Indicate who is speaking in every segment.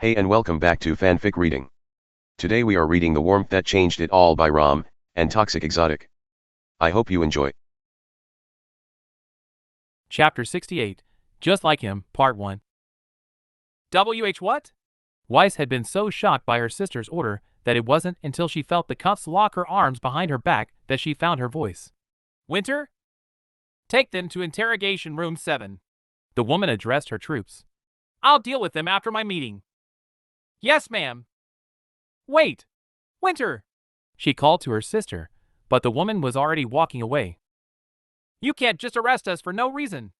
Speaker 1: Hey and welcome back to Fanfic Reading. Today we are reading The Warmth That Changed It All by Raalm and ToxicExotic. I hope you enjoy.
Speaker 2: Chapter 68, Just Like Him, Part 1. What? Weiss had been so shocked by her sister's order that it wasn't until she felt the cuffs lock her arms behind her back that she found her voice. Winter? Take them to interrogation room 7. The woman addressed her troops. I'll deal with them after my meeting. Yes, ma'am. Wait! Winter! She called to her sister, but the woman was already walking away. You can't just arrest us for no reason.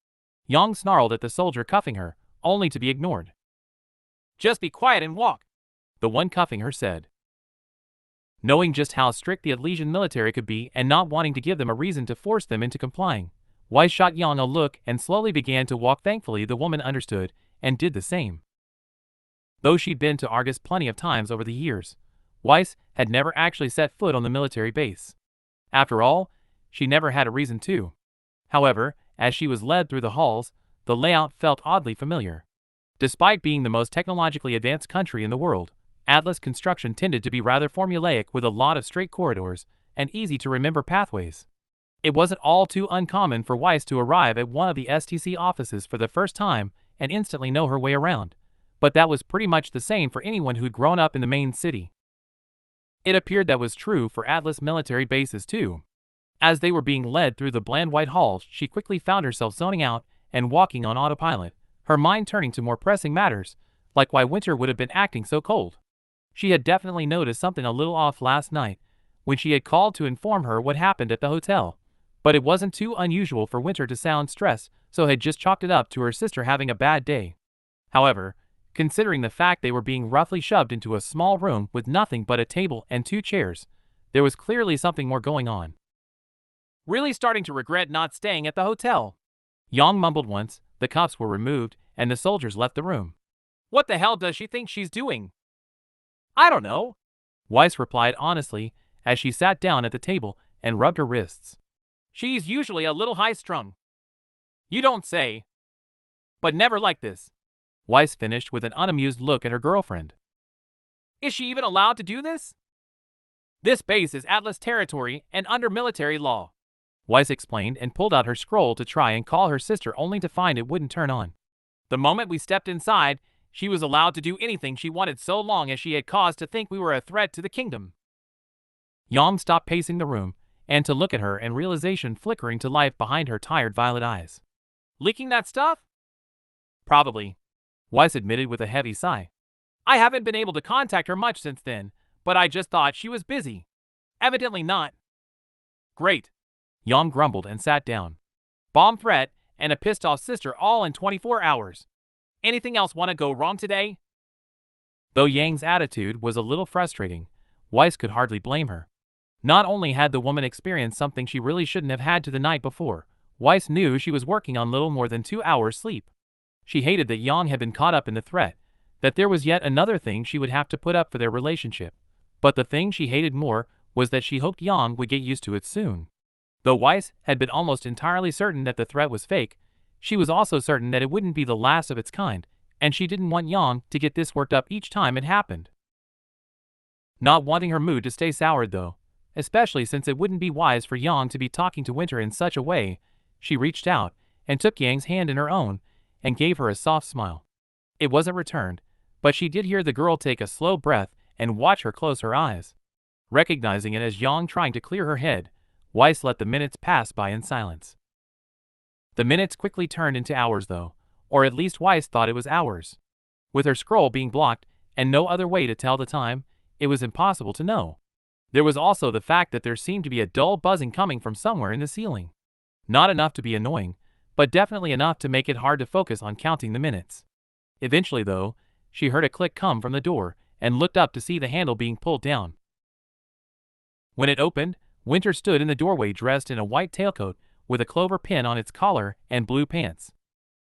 Speaker 2: Yang snarled at the soldier cuffing her, only to be ignored. Just be quiet and walk, the one cuffing her said. Knowing just how strict the Elysian military could be and not wanting to give them a reason to force them into complying, Weiss shot Yang a look and slowly began to walk. Thankfully, the woman understood and did the same. Though she'd been to Argus plenty of times over the years, Weiss had never actually set foot on the military base. After all, she never had a reason to. However, as she was led through the halls, the layout felt oddly familiar. Despite being the most technologically advanced country in the world, Atlas construction tended to be rather formulaic with a lot of straight corridors and easy-to-remember pathways. It wasn't all too uncommon for Weiss to arrive at one of the STC offices for the first time and instantly know her way around, but that was pretty much the same for anyone who'd grown up in the main city. It appeared that was true for Atlas military bases too. As they were being led through the bland white halls, she quickly found herself zoning out and walking on autopilot, her mind turning to more pressing matters, like why Winter would have been acting so cold. She had definitely noticed something a little off last night, when she had called to inform her what happened at the hotel, but it wasn't too unusual for Winter to sound stressed, so had just chalked it up to her sister having a bad day. However, considering the fact they were being roughly shoved into a small room with nothing but a table and 2 chairs, there was clearly something more going on. Really starting to regret not staying at the hotel. Yang mumbled once the cuffs were removed and the soldiers left the room. What the hell does she think she's doing? I don't know, Weiss replied honestly as she sat down at the table and rubbed her wrists. She's usually a little high-strung. You don't say. But never like this. Weiss finished with an unamused look at her girlfriend. Is she even allowed to do this? This base is Atlas territory and under military law, Weiss explained and pulled out her scroll to try and call her sister only to find it wouldn't turn on. The moment we stepped inside, she was allowed to do anything she wanted so long as she had cause to think we were a threat to the kingdom. Yang stopped pacing the room and to look at her and realization flickering to life behind her tired violet eyes. Leaking that stuff? Probably, Weiss admitted with a heavy sigh. I haven't been able to contact her much since then, but I just thought she was busy. Evidently not. Great, Yang grumbled and sat down. Bomb threat and a pissed-off sister all in 24 hours. Anything else want to go wrong today? Though Yang's attitude was a little frustrating, Weiss could hardly blame her. Not only had the woman experienced something she really shouldn't have had to the night before, Weiss knew she was working on little more than 2 hours sleep. She hated that Yang had been caught up in the threat, that there was yet another thing she would have to put up for their relationship. But the thing she hated more was that she hoped Yang would get used to it soon. Though Weiss had been almost entirely certain that the threat was fake, she was also certain that it wouldn't be the last of its kind, and she didn't want Yang to get this worked up each time it happened. Not wanting her mood to stay soured though, especially since it wouldn't be wise for Yang to be talking to Winter in such a way, she reached out and took Yang's hand in her own and gave her a soft smile. It wasn't returned, but she did hear the girl take a slow breath and watch her close her eyes. Recognizing it as Yang trying to clear her head, Weiss let the minutes pass by in silence. The minutes quickly turned into hours though, or at least Weiss thought it was hours. With her scroll being blocked and no other way to tell the time, it was impossible to know. There was also the fact that there seemed to be a dull buzzing coming from somewhere in the ceiling. Not enough to be annoying, but definitely enough to make it hard to focus on counting the minutes. Eventually though, she heard a click come from the door and looked up to see the handle being pulled down. When it opened, Winter stood in the doorway dressed in a white tailcoat with a clover pin on its collar and blue pants.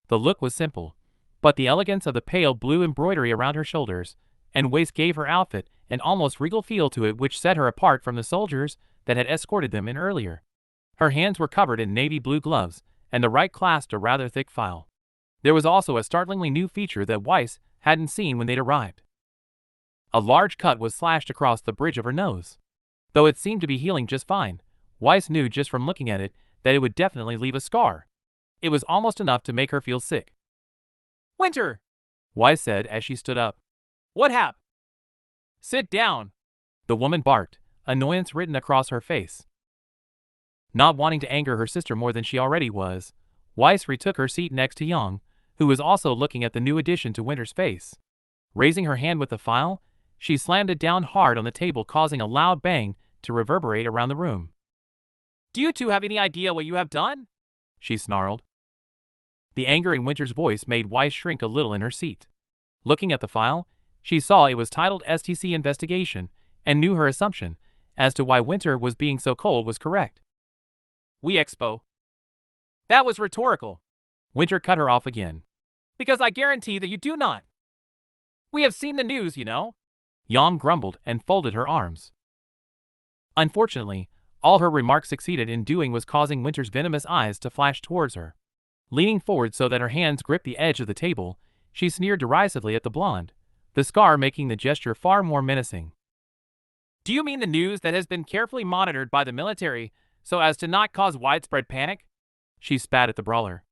Speaker 2: The look was simple, but the elegance of the pale blue embroidery around her shoulders and waist gave her outfit an almost regal feel to it which set her apart from the soldiers that had escorted them in earlier. Her hands were covered in navy blue gloves, and the right clasped a rather thick file. There was also a startlingly new feature that Weiss hadn't seen when they'd arrived. A large cut was slashed across the bridge of her nose. Though it seemed to be healing just fine, Weiss knew just from looking at it that it would definitely leave a scar. It was almost enough to make her feel sick. "Winter," Weiss said as she stood up. "What happened?" "Sit down," the woman barked, annoyance written across her face. Not wanting to anger her sister more than she already was, Weiss retook her seat next to Yang, who was also looking at the new addition to Winter's face. Raising her hand with the file, she slammed it down hard on the table, causing a loud bang to reverberate around the room. "Do you two have any idea what you have done?" she snarled. The anger in Winter's voice made Weiss shrink a little in her seat. Looking at the file, she saw it was titled STC Investigation and knew her assumption as to why Winter was being so cold was correct. "We expo." "That was rhetorical." Winter cut her off again. "Because I guarantee that you do not. We have seen the news, you know." Yang grumbled and folded her arms. Unfortunately, all her remarks succeeded in doing was causing Winter's venomous eyes to flash towards her. Leaning forward so that her hands gripped the edge of the table, she sneered derisively at the blonde, the scar making the gesture far more menacing. "Do you mean the news that has been carefully monitored by the military so as to not cause widespread panic?" She spat at the brawler.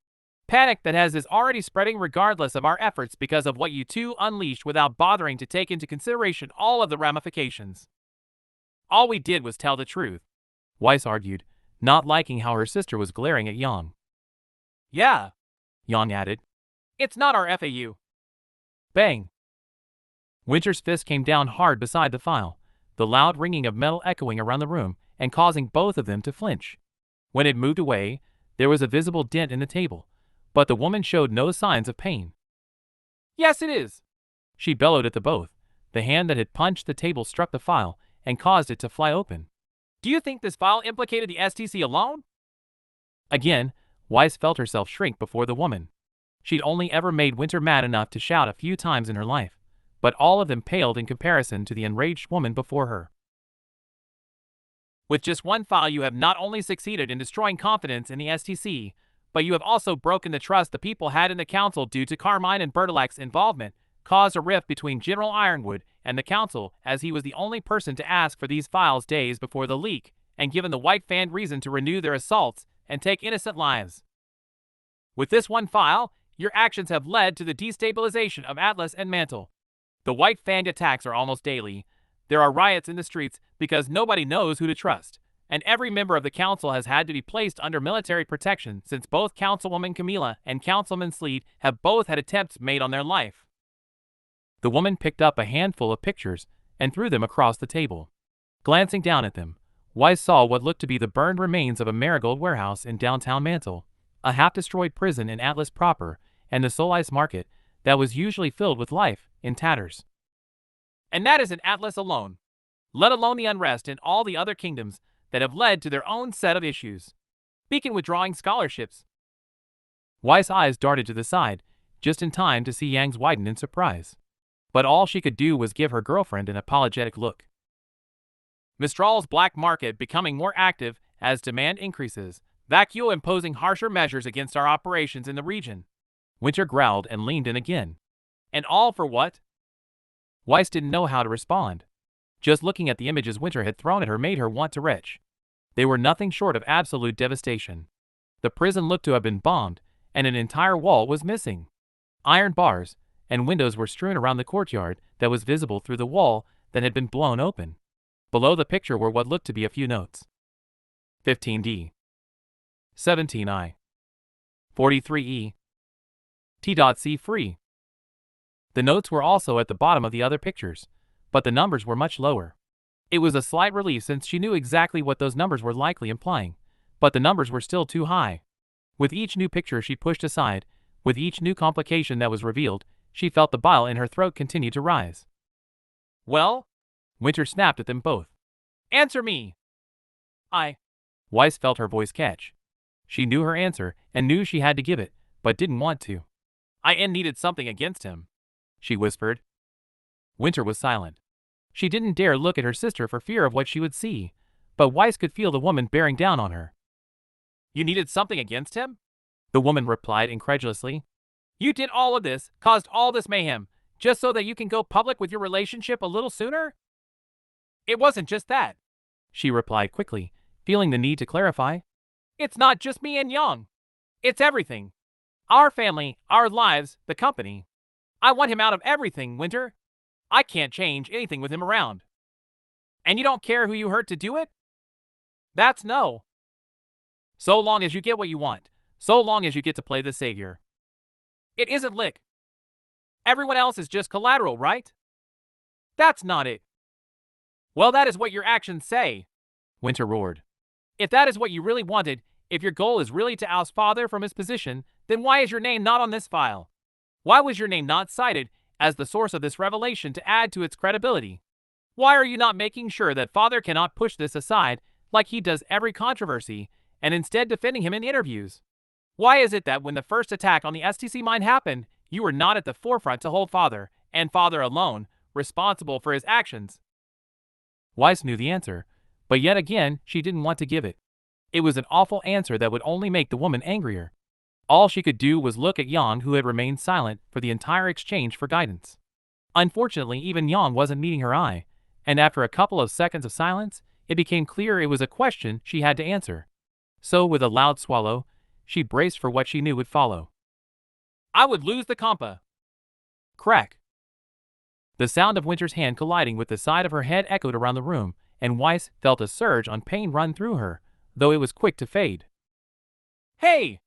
Speaker 2: "Panic that is already spreading regardless of our efforts because of what you two unleashed without bothering to take into consideration all of the ramifications." "All we did was tell the truth," Weiss argued, not liking how her sister was glaring at Yang. "Yeah," Yang added. "It's not our FAU." Bang! Winter's fist came down hard beside the file, the loud ringing of metal echoing around the room and causing both of them to flinch. When it moved away, there was a visible dent in the table, but the woman showed no signs of pain. "Yes, it is," she bellowed at the both. The hand that had punched the table struck the file and caused it to fly open. "Do you think this file implicated the STC alone?" Again, Weiss felt herself shrink before the woman. She'd only ever made Winter mad enough to shout a few times in her life, but all of them paled in comparison to the enraged woman before her. "With just one file you have not only succeeded in destroying confidence in the STC, but you have also broken the trust the people had in the council due to Carmine and Bertilak's involvement, caused a rift between General Ironwood and the council as he was the only person to ask for these files days before the leak, and given the White Fan reason to renew their assaults and take innocent lives. With this one file, your actions have led to the destabilization of Atlas and Mantle. The White Fang attacks are almost daily. There are riots in the streets because nobody knows who to trust, and every member of the council has had to be placed under military protection since both Councilwoman Camila and Councilman Sleet have both had attempts made on their life." The woman picked up a handful of pictures and threw them across the table. Glancing down at them, Weiss saw what looked to be the burned remains of a Marigold warehouse in downtown Mantle, a half-destroyed prison in Atlas proper, and the Solis market that was usually filled with life in tatters. "And that is in Atlas alone, let alone the unrest in all the other kingdoms that have led to their own set of issues. Beacon withdrawing scholarships." Weiss' eyes darted to the side, just in time to see Yang's widen in surprise. But all she could do was give her girlfriend an apologetic look. "Mistral's black market becoming more active as demand increases, Vacuo imposing harsher measures against our operations in the region." Winter growled and leaned in again. "And all for what?" Weiss didn't know how to respond. Just looking at the images Winter had thrown at her made her want to retch. They were nothing short of absolute devastation. The prison looked to have been bombed, and an entire wall was missing. Iron bars and windows were strewn around the courtyard that was visible through the wall that had been blown open. Below the picture were what looked to be a few notes. 15D. 17I. 43E. T.C. free. The notes were also at the bottom of the other pictures, but the numbers were much lower. It was a slight relief since she knew exactly what those numbers were likely implying, but the numbers were still too high. With each new picture she pushed aside, with each new complication that was revealed, she felt the bile in her throat continue to rise. "Well?" Winter snapped at them both. "Answer me!" Weiss felt her voice catch. She knew her answer and knew she had to give it, but didn't want to. "I needed something against him," she whispered. Winter was silent. She didn't dare look at her sister for fear of what she would see, but Weiss could feel the woman bearing down on her. "You needed something against him?" the woman replied incredulously. "You did all of this, caused all this mayhem, Just so that you can go public with your relationship a little sooner? It wasn't just that, she replied quickly, feeling the need to clarify. It's not just me and Yang. It's everything. Our family, our lives, the company. I want him out of everything, Winter. I can't change anything with him around. And you don't care who you hurt to do it? That's no. So long as you get what you want. So long as you get to play the savior. It isn't lick. Everyone else is just collateral, right? That's not it. Well, that is what your actions say, Winter roared. If that is what you really wanted, if your goal is really to oust Father from his position, then why is your name not on this file? Why was your name not cited as the source of this revelation to add to its credibility? Why are you not making sure that Father cannot push this aside like he does every controversy, and instead defending him in interviews? Why is it that when the first attack on the STC mine happened, you were not at the forefront to hold Father, and Father alone, responsible for his actions? Weiss knew the answer, but yet again she didn't want to give it. It was an awful answer that would only make the woman angrier. All she could do was look at Yang, who had remained silent for the entire exchange, for guidance. Unfortunately, even Yang wasn't meeting her eye, and after a couple of seconds of silence, it became clear it was a question she had to answer. So with a loud swallow, she braced for what she knew would follow. I would lose the compa. Crack. The sound of Winter's hand colliding with the side of her head echoed around the room, and Weiss felt a surge of pain run through her, though it was quick to fade. Hey!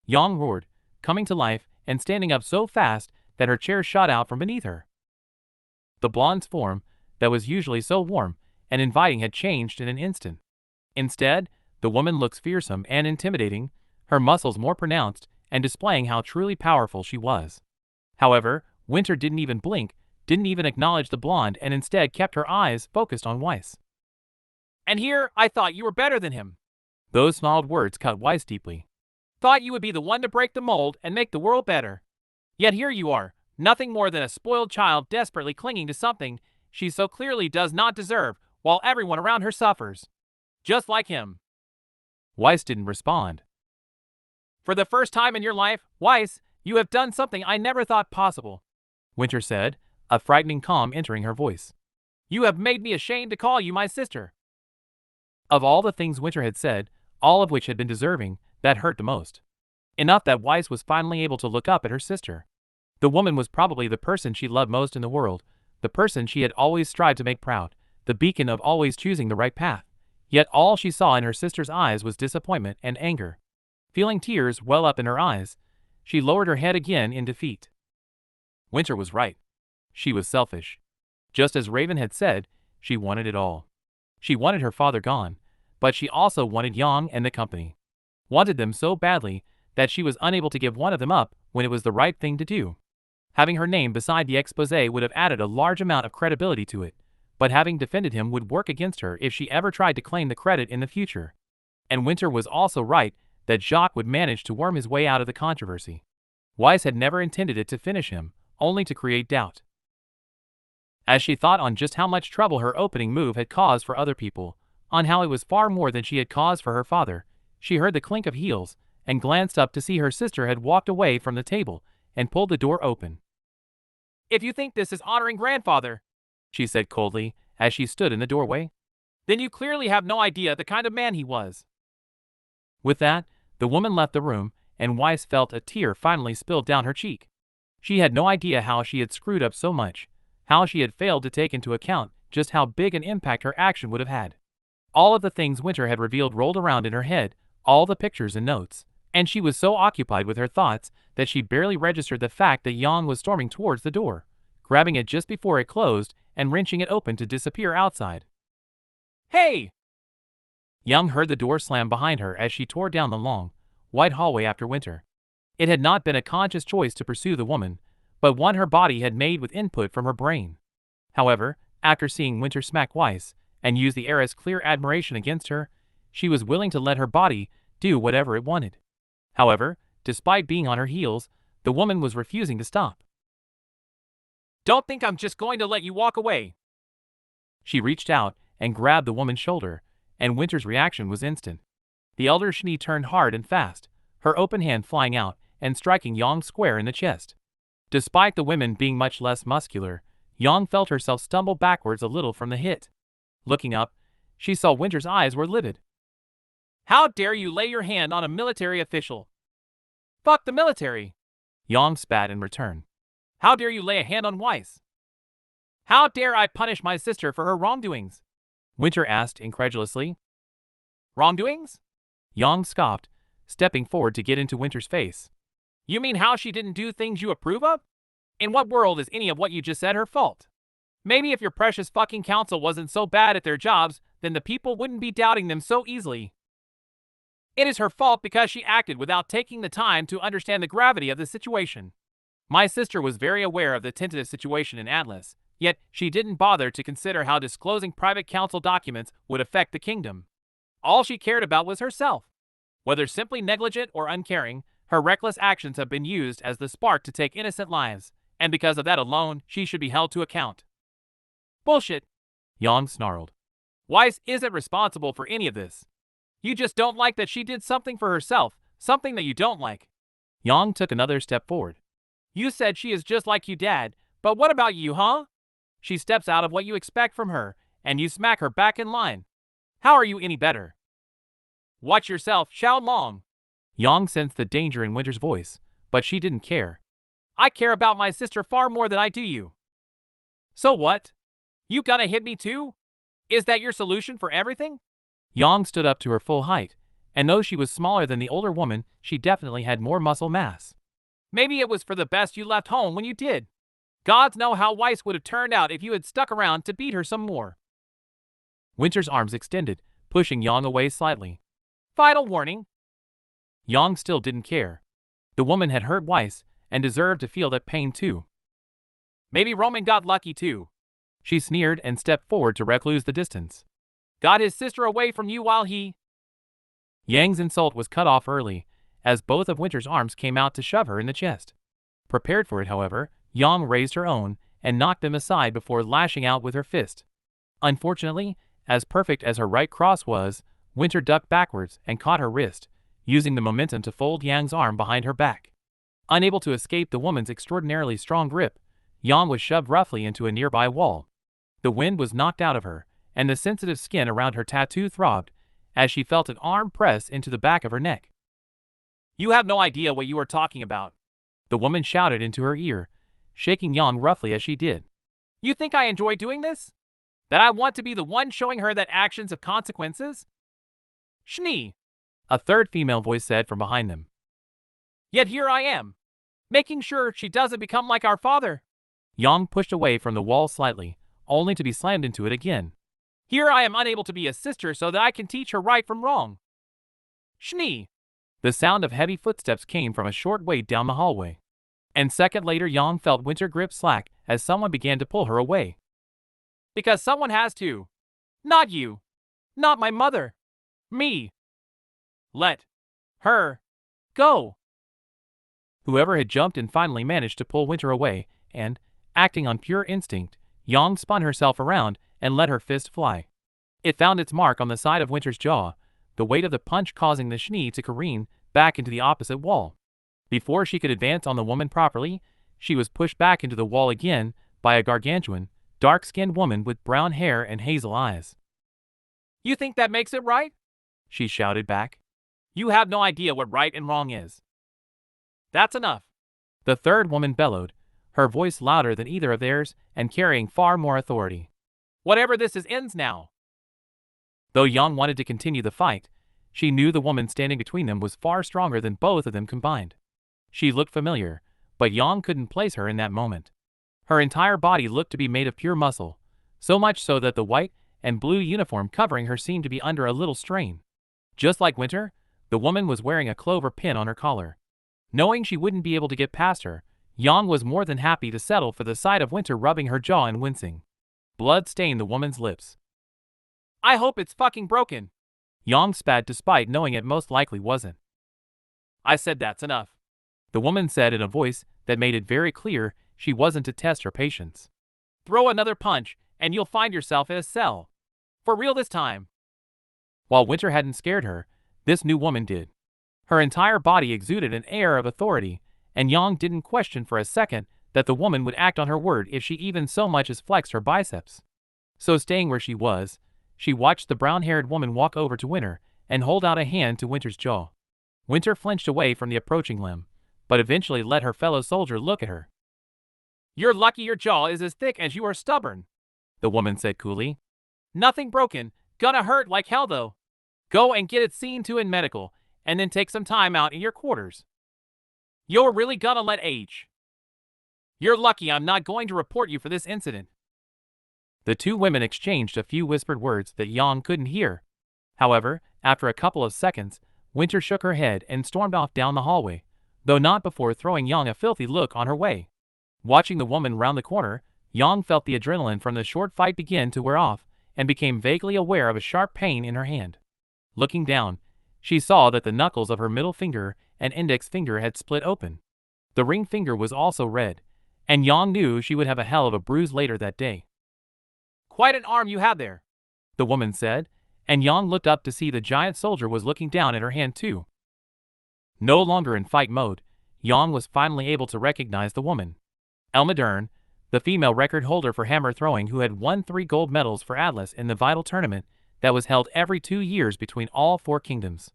Speaker 2: Yang roared, coming to life and standing up so fast that her chair shot out from beneath her. The blonde's form, that was usually so warm and inviting, had changed in an instant. Instead, the woman looked fearsome and intimidating, her muscles more pronounced and displaying how truly powerful she was. However, Winter didn't even blink, didn't even acknowledge the blonde, and instead kept her eyes focused on Weiss. And here, I thought you were better than him. Those smiled words cut Weiss deeply. Thought you would be the one to break the mold and make the world better. Yet here you are, nothing more than a spoiled child desperately clinging to something she so clearly does not deserve, while everyone around her suffers. Just like him. Weiss didn't respond. For the first time in your life, Weiss, you have done something I never thought possible, Winter said, a frightening calm entering her voice. You have made me ashamed to call you my sister. Of all the things Winter had said, all of which had been deserving, that hurt the most. Enough that Weiss was finally able to look up at her sister. The woman was probably the person she loved most in the world, the person she had always strived to make proud, the beacon of always choosing the right path. Yet all she saw in her sister's eyes was disappointment and anger. Feeling tears well up in her eyes, she lowered her head again in defeat. Winter was right. She was selfish. Just as Raven had said, she wanted it all. She wanted her father gone, but she also wanted Yang and the company. Wanted them so badly that she was unable to give one of them up when it was the right thing to do. Having her name beside the expose would have added a large amount of credibility to it, but having defended him would work against her if she ever tried to claim the credit in the future. And Winter was also right that Jacques would manage to worm his way out of the controversy. Weiss had never intended it to finish him, only to create doubt. As she thought on just how much trouble her opening move had caused for other people, on how it was far more than she had caused for her father, she heard the clink of heels and glanced up to see her sister had walked away from the table and pulled the door open. If you think this is honoring grandfather, she said coldly as she stood in the doorway, then you clearly have no idea the kind of man he was. With that, the woman left the room, and Weiss felt a tear finally spilled down her cheek. She had no idea how she had screwed up so much, how she had failed to take into account just how big an impact her action would have had. All of the things Winter had revealed rolled around in her head, all the pictures and notes, and she was so occupied with her thoughts that she barely registered the fact that Yang was storming towards the door, grabbing it just before it closed and wrenching it open to disappear outside. Hey! Yang heard the door slam behind her as she tore down the long, white hallway after Winter. It had not been a conscious choice to pursue the woman, but one her body had made with input from her brain. However, after seeing Winter smack Weiss and use the heiress' clear admiration against her, she was willing to let her body do whatever it wanted. However, despite being on her heels, the woman was refusing to stop. Don't think I'm just going to let you walk away. She reached out and grabbed the woman's shoulder, and Winter's reaction was instant. The elder's knee turned hard and fast, her open hand flying out and striking Yang square in the chest. Despite the women being much less muscular, Yang felt herself stumble backwards a little from the hit. Looking up, she saw Winter's eyes were livid. "How dare you lay your hand on a military official?" "Fuck the military!" Yang spat in return. "How dare you lay a hand on Weiss?" "How dare I punish my sister for her wrongdoings?" Winter asked incredulously. "Wrongdoings?" Yang scoffed, stepping forward to get into Winter's face. "You mean how she didn't do things you approve of? In what world is any of what you just said her fault? Maybe if your precious fucking council wasn't so bad at their jobs, then the people wouldn't be doubting them so easily. It is her fault because she acted without taking the time to understand the gravity of the situation. My sister was very aware of the tentative situation in Atlas, yet she didn't bother to consider how disclosing private council documents would affect the kingdom. All she cared about was herself. Whether simply negligent or uncaring, her reckless actions have been used as the spark to take innocent lives, and because of that alone, she should be held to account." "Bullshit," Yang snarled. "Weiss isn't responsible for any of this. You just don't like that she did something for herself, something that you don't like." Yang took another step forward. "You said she is just like you, Dad, but what about you, huh? She steps out of what you expect from her, and you smack her back in line. How are you any better?" "Watch yourself, Xiao Long." Yang sensed the danger in Winter's voice, but she didn't care. "I care about my sister far more than I do you." "So what? You gonna hit me too? Is that your solution for everything?" Yang stood up to her full height, and though she was smaller than the older woman, she definitely had more muscle mass. "Maybe it was for the best you left home when you did. Gods know how Weiss would have turned out if you had stuck around to beat her some more." Winter's arms extended, pushing Yang away slightly. "Final warning." Yang still didn't care. The woman had hurt Weiss, and deserved to feel that pain too. "Maybe Roman got lucky too." She sneered and stepped forward to recluse the distance. "Got his sister away from you while he—" Yang's insult was cut off early, as both of Winter's arms came out to shove her in the chest. Prepared for it, however, Yang raised her own and knocked them aside before lashing out with her fist. Unfortunately, as perfect as her right cross was, Winter ducked backwards and caught her wrist, using the momentum to fold Yang's arm behind her back. Unable to escape the woman's extraordinarily strong grip, Yang was shoved roughly into a nearby wall. The wind was knocked out of her, and the sensitive skin around her tattoo throbbed as she felt an arm press into the back of her neck. "You have no idea what you are talking about," the woman shouted into her ear, shaking Yang roughly as she did. "You think I enjoy doing this? That I want to be the one showing her that actions have consequences?" "Schnee," a third female voice said from behind them. "Yet here I am, making sure she doesn't become like our father." Yang pushed away from the wall slightly, only to be slammed into it again. "Here I am unable to be a sister so that I can teach her right from wrong." "Schnee." The sound of heavy footsteps came from a short way down the hallway. And second later Yang felt Winter grip slack as someone began to pull her away. "Because someone has to. Not you. Not my mother. Me. Let her go." Whoever had jumped in finally managed to pull Winter away, and, acting on pure instinct, Yang spun herself around and let her fist fly. It found its mark on the side of Winter's jaw, the weight of the punch causing the Schnee to careen back into the opposite wall. Before she could advance on the woman properly, she was pushed back into the wall again by a gargantuan, dark-skinned woman with brown hair and hazel eyes. "You think that makes it right?" she shouted back. "You have no idea what right and wrong is." "That's enough," the third woman bellowed, her voice louder than either of theirs and carrying far more authority. "Whatever this is ends now." Though Yang wanted to continue the fight, she knew the woman standing between them was far stronger than both of them combined. She looked familiar, but Yang couldn't place her in that moment. Her entire body looked to be made of pure muscle, so much so that the white and blue uniform covering her seemed to be under a little strain. Just like Winter, the woman was wearing a clover pin on her collar. Knowing she wouldn't be able to get past her, Yang was more than happy to settle for the sight of Winter rubbing her jaw and wincing. Blood stained the woman's lips. "I hope it's fucking broken," Yang spat despite knowing it most likely wasn't. "I said that's enough," the woman said in a voice that made it very clear she wasn't to test her patience. "Throw another punch and you'll find yourself in a cell. For real this time." While Winter hadn't scared her, this new woman did. Her entire body exuded an air of authority, and Yang didn't question for a second that the woman would act on her word if she even so much as flexed her biceps. So staying where she was, she watched the brown-haired woman walk over to Winter and hold out a hand to Winter's jaw. Winter flinched away from the approaching limb, but eventually let her fellow soldier look at her. "You're lucky your jaw is as thick as you are stubborn," the woman said coolly. "Nothing broken, gonna hurt like hell though. Go and get it seen to in medical, and then take some time out in your quarters. You're really gonna let age. You're lucky I'm not going to report you for this incident." The two women exchanged a few whispered words that Yang couldn't hear. However, after a couple of seconds, Winter shook her head and stormed off down the hallway, though not before throwing Yang a filthy look on her way. Watching the woman round the corner, Yang felt the adrenaline from the short fight begin to wear off and became vaguely aware of a sharp pain in her hand. Looking down, she saw that the knuckles of her middle finger and index finger had split open. The ring finger was also red, and Yang knew she would have a hell of a bruise later that day. "Quite an arm you have there," the woman said, and Yang looked up to see the giant soldier was looking down at her hand too. No longer in fight mode, Yang was finally able to recognize the woman. Elmadern, the female record holder for hammer throwing who had won 3 gold medals for Atlas in the vital tournament that was held every 2 years between all 4 kingdoms.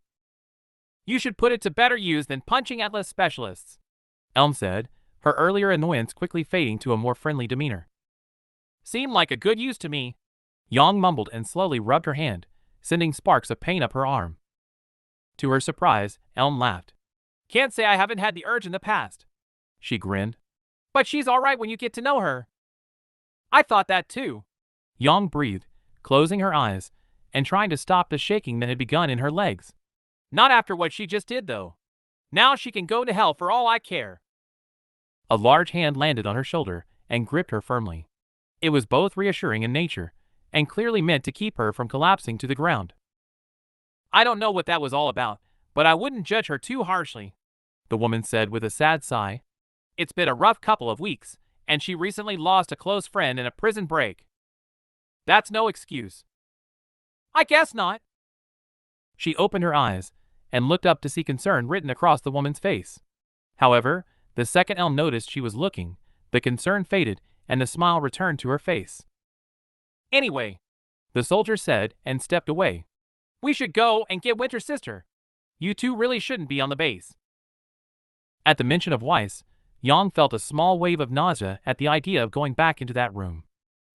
Speaker 2: "You should put it to better use than punching Atlas specialists," Elm said, her earlier annoyance quickly fading to a more friendly demeanor. "Seemed like a good use to me," Yang mumbled and slowly rubbed her hand, sending sparks of pain up her arm. To her surprise, Elm laughed. "Can't say I haven't had the urge in the past," she grinned. "But she's alright when you get to know her." "I thought that too," Yang breathed, closing her eyes and trying to stop the shaking that had begun in her legs. "Not after what she just did though. Now she can go to hell for all I care." A large hand landed on her shoulder and gripped her firmly. It was both reassuring in nature and clearly meant to keep her from collapsing to the ground. "I don't know what that was all about, but I wouldn't judge her too harshly," the woman said with a sad sigh. "It's been a rough couple of weeks, and she recently lost a close friend in a prison break. That's no excuse." "I guess not." She opened her eyes and looked up to see concern written across the woman's face. However, the second Elm noticed she was looking, the concern faded and the smile returned to her face. "Anyway," the soldier said and stepped away. "We should go and get Winter's sister. You two really shouldn't be on the base." At the mention of Weiss, Yang felt a small wave of nausea at the idea of going back into that room.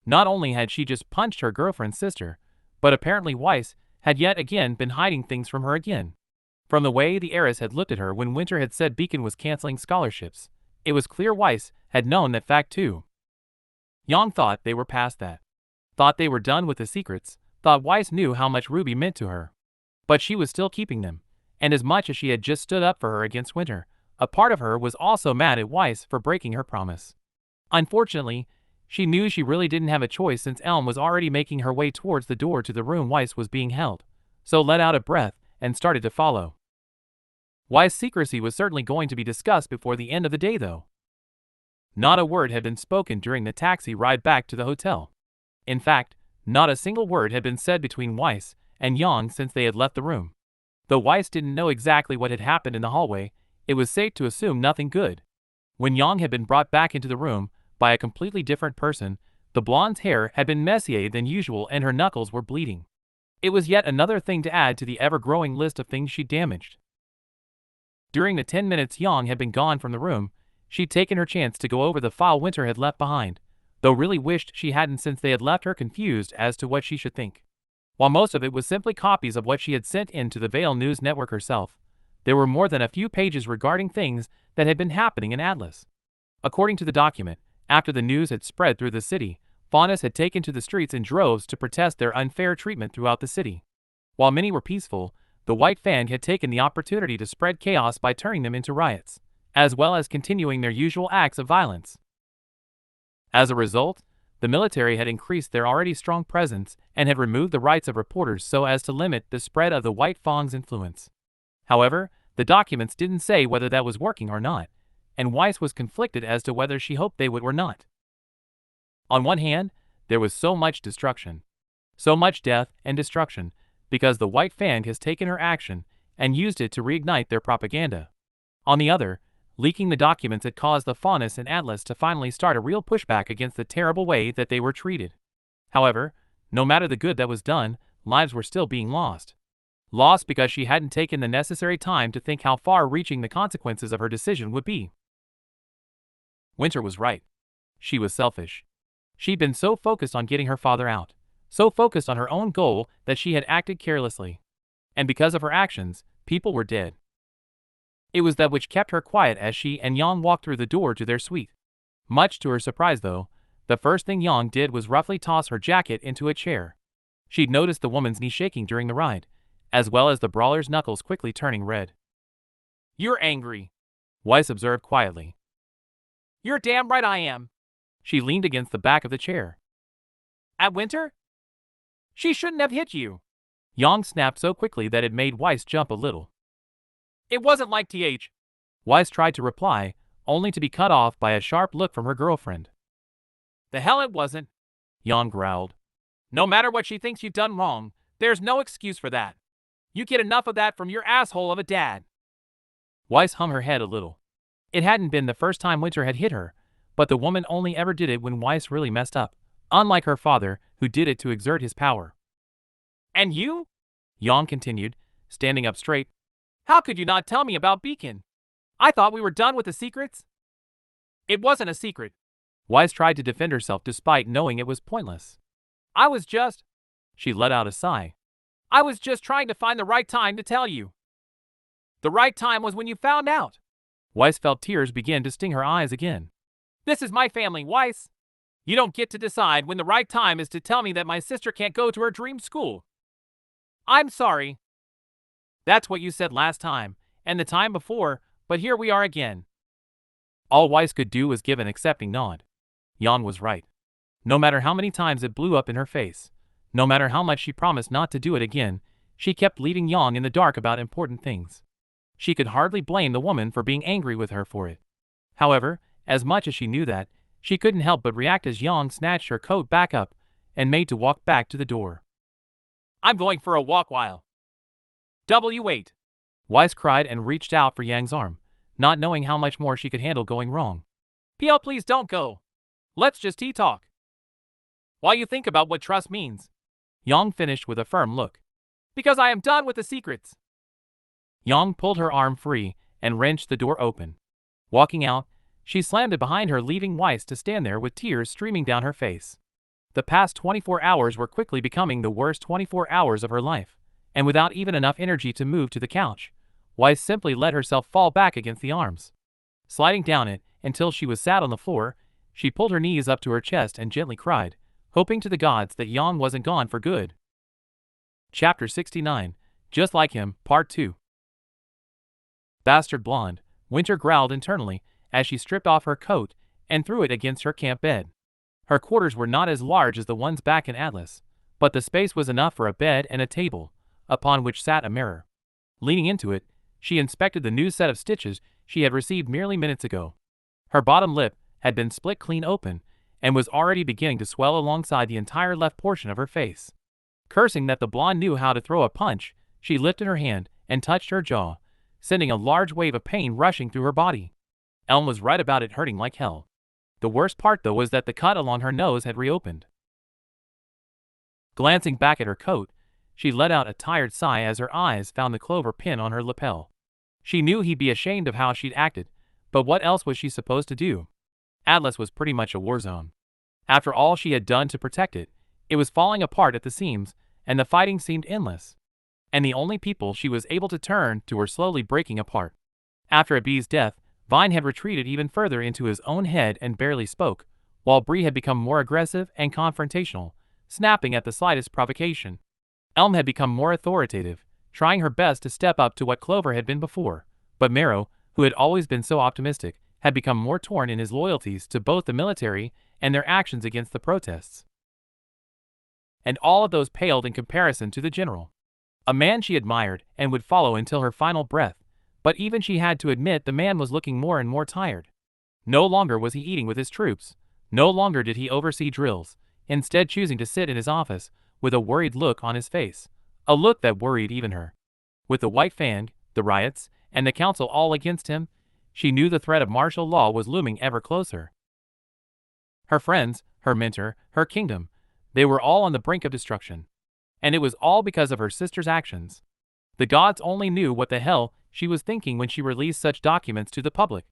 Speaker 2: Not only had she just punched her girlfriend's sister, but apparently Weiss had yet again been hiding things from her again. From the way the heiress had looked at her when Winter had said Beacon was canceling scholarships, it was clear Weiss had known that fact too. Yang thought they were past that. Thought they were done with the secrets, thought Weiss knew how much Ruby meant to her. But she was still keeping them, and as much as she had just stood up for her against Winter, a part of her was also mad at Weiss for breaking her promise. Unfortunately, she knew she really didn't have a choice since Elm was already making her way towards the door to the room Weiss was being held, so let out a breath and started to follow. Weiss' secrecy was certainly going to be discussed before the end of the day though. Not a word had been spoken during the taxi ride back to the hotel. In fact, not a single word had been said between Weiss and Yang since they had left the room. Though Weiss didn't know exactly what had happened in the hallway, it was safe to assume nothing good. When Yang had been brought back into the room by a completely different person, the blonde's hair had been messier than usual and her knuckles were bleeding. It was yet another thing to add to the ever-growing list of things she damaged. During the 10 minutes Yang had been gone from the room, she'd taken her chance to go over the file Winter had left behind, though really wished she hadn't since they had left her confused as to what she should think. While most of it was simply copies of what she had sent in to the Vale News Network herself, there were more than a few pages regarding things that had been happening in Atlas. According to the document, after the news had spread through the city, Faunus had taken to the streets in droves to protest their unfair treatment throughout the city. While many were peaceful, the White Fang had taken the opportunity to spread chaos by turning them into riots, as well as continuing their usual acts of violence. As a result, the military had increased their already strong presence and had removed the rights of reporters so as to limit the spread of the White Fang's influence. However, the documents didn't say whether that was working or not, and Weiss was conflicted as to whether she hoped they would or not. On one hand, there was so much destruction, so much death and destruction, because the White Fang has taken her action and used it to reignite their propaganda. On the other, leaking the documents that caused the Faunus and Atlas to finally start a real pushback against the terrible way that they were treated. However, no matter the good that was done, lives were still being lost. Lost because she hadn't taken the necessary time to think how far-reaching the consequences of her decision would be. Winter was right. She was selfish. She'd been so focused on getting her father out, so focused on her own goal that she had acted carelessly. And because of her actions, people were dead. It was that which kept her quiet as she and Yang walked through the door to their suite. Much to her surprise though, the first thing Yang did was roughly toss her jacket into a chair. She'd noticed the woman's knee shaking during the ride, as well as the brawler's knuckles quickly turning red. "You're angry," Weiss observed quietly. "You're damn right I am." She leaned against the back of the chair. "At Winter? She shouldn't have hit you." Yang snapped so quickly that it made Weiss jump a little. "It wasn't like TH." Weiss tried to reply, only to be cut off by a sharp look from her girlfriend. "The hell it wasn't," Yang growled. "No matter what she thinks you've done wrong, there's no excuse for that. You get enough of that from your asshole of a dad." Weiss hung her head a little. It hadn't been the first time Winter had hit her, but the woman only ever did it when Weiss really messed up, unlike her father, who did it to exert his power. "And you?" Yang continued, standing up straight. "How could you not tell me about Beacon? I thought we were done with the secrets." "It wasn't a secret." Weiss tried to defend herself despite knowing it was pointless. "I was just..." She let out a sigh. "I was just trying to find the right time to tell you." "The right time was when you found out." Weiss felt tears begin to sting her eyes again. "This is my family, Weiss. You don't get to decide when the right time is to tell me that my sister can't go to her dream school. I'm sorry. That's what you said last time, and the time before, but here we are again." All Weiss could do was give an accepting nod. Yang was right. No matter how many times it blew up in her face, no matter how much she promised not to do it again, she kept leaving Yang in the dark about important things. She could hardly blame the woman for being angry with her for it. However, as much as she knew that, she couldn't help but react as Yang snatched her coat back up and made to walk back to the door. "I'm going for a walk while." "Wait." Weiss cried and reached out for Yang's arm, not knowing how much more she could handle going wrong. "PL, please don't go. Let's just talk. While you think about what trust means." Yang finished with a firm look. "Because I am done with the secrets." Yang pulled her arm free and wrenched the door open. Walking out, she slammed it behind her, leaving Weiss to stand there with tears streaming down her face. The past 24 hours were quickly becoming the worst 24 hours of her life, and without even enough energy to move to the couch, Weiss simply let herself fall back against the arms. Sliding down it until she was sat on the floor, she pulled her knees up to her chest and gently cried, hoping to the gods that Yang wasn't gone for good. Chapter 69, Just Like Him, Part 2. "Bastard blonde," Winter growled internally as she stripped off her coat and threw it against her camp bed. Her quarters were not as large as the ones back in Atlas, but the space was enough for a bed and a table, upon which sat a mirror. Leaning into it, she inspected the new set of stitches she had received merely minutes ago. Her bottom lip had been split clean open and was already beginning to swell alongside the entire left portion of her face. Cursing that the blonde knew how to throw a punch, she lifted her hand and touched her jaw, sending a large wave of pain rushing through her body. Elm was right about it hurting like hell. The worst part though was that the cut along her nose had reopened. Glancing back at her coat, she let out a tired sigh as her eyes found the clover pin on her lapel. She knew he'd be ashamed of how she'd acted, but what else was she supposed to do? Atlas was pretty much a war zone. After all she had done to protect it, it was falling apart at the seams, and the fighting seemed endless. And the only people she was able to turn to were slowly breaking apart. After Abi's death, Vine had retreated even further into his own head and barely spoke, while Bree had become more aggressive and confrontational, snapping at the slightest provocation. Elm had become more authoritative, trying her best to step up to what Clover had been before, but Marrow, who had always been so optimistic, had become more torn in his loyalties to both the military and their actions against the protests. And all of those paled in comparison to the general. A man she admired and would follow until her final breath, but even she had to admit the man was looking more and more tired. No longer was he eating with his troops, no longer did he oversee drills, instead choosing to sit in his office with a worried look on his face, a look that worried even her. With the White Fang, the riots, and the council all against him, She knew the threat of martial law was looming ever closer. Her friends, her mentor, her kingdom, they were all on the brink of destruction. And it was all because of her sister's actions. The gods only knew what the hell she was thinking when she released such documents to the public.